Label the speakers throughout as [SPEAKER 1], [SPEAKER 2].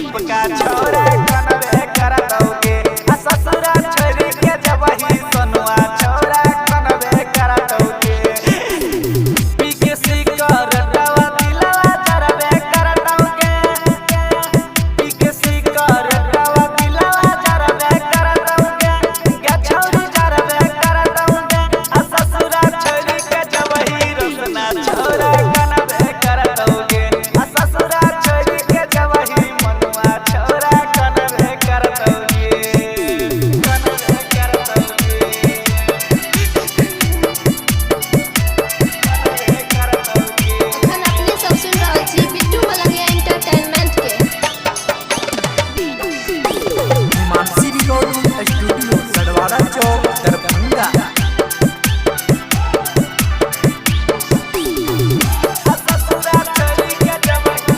[SPEAKER 1] दीप का छोरा कनवे करतौगे आ ससुरा छोरी के जबही सोनुआ छोरा कनवे करतौगे पी के सिगरेटवा दिलवा जरबे करतौगे पी के सिगरेटवा दिलवा जरबे करतौगे गे छौरी जरबे करतौगे आ ससुरा छोरी के जबही रोसना छोरा कनवे करतौगे आ ससुरा छोरी के जबही मनुआ छोरा कनवे करतौगे कनवे करतौगे
[SPEAKER 2] अखन अपने सब सुन रहल छी बिट्टू मलंगिया एंटरटेनमेंट के
[SPEAKER 3] हिमांशी रिकॉर्डिंग स्टूडियो सडवारा चौक दरभंगा।
[SPEAKER 1] ससुरा छोरी के जबही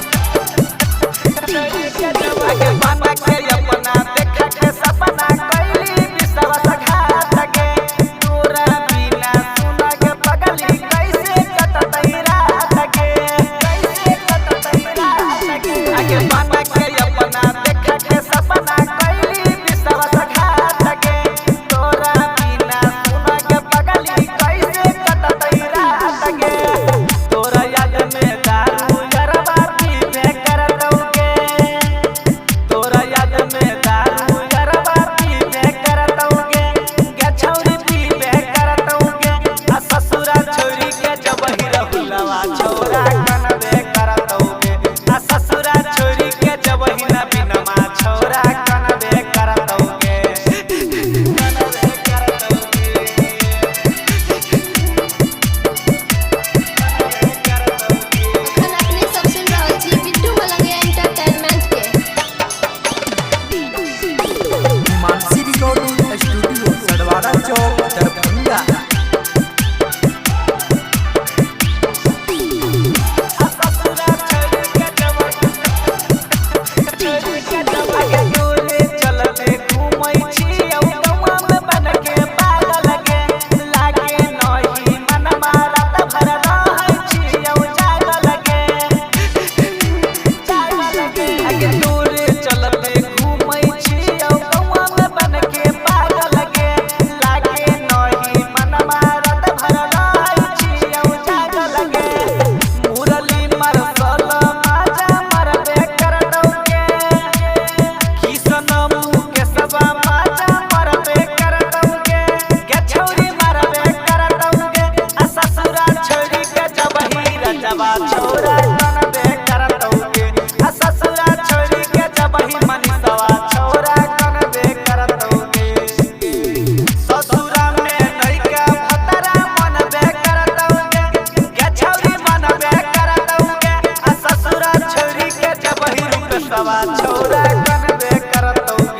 [SPEAKER 1] छोरी के जबही बना के अपना देखा के सपना कैली विश्वास घात के तोरा बिना सुना के पगली कैसे कटतई रात के कैसे कटतई रात के आगे बना के अपना देखा के सपना कैली विश्वास घात के तोरा बिना सुना के पगली कैसे कटतई रात के तोरा याद में दारू गरबा पीबे करतौगे तोरा याद में दारू गरबा पीबे करतौगे गे छौरी पीबे करतौगे आ ससुरा छोरी के जबही रहुलवा छोरा कनवे करतौगे आ ससुरा छोरी के जबही न बिनमा छोरा कनवे करतौगे कनवे करतौगे
[SPEAKER 2] अखन अपने सब सुन रहल छी बिट्टू मलंगिया एंटरटेनमेंट के
[SPEAKER 3] हिमांशी रिकॉर्डिंग स्टूडियो सडवारा चौक दरभंगा।
[SPEAKER 1] ससुरा छोरी के जबही छोरी के जबही डोले चलते घूमै छी औ गौवा में बन के पागल के लागे नही मन मारत भर रहै छी औ जागल के जागल के आगे डोले चलते घूमै छी औ गौवा में बन के पागल के लागे नही मन मारत भर रहै छी औ जागल के मुरली मरसल माजा मरबे करतौगे किसन मुके सबा माजा मरबे करतौगे गे छौरी मरबे करतौगे आ ससुरा छोरी के जबही रजवा छोरा कनबे करतौगे आ ससुरा छोरी के जबही मनीषवा छोरा कनबे करतौगे ससुरा में नैका भतरा मनबे करतौगे गे छौरी मनबे करतौगे आ ससुरा छोरी के जबही रूपसवा छोरा कनबे करतौगे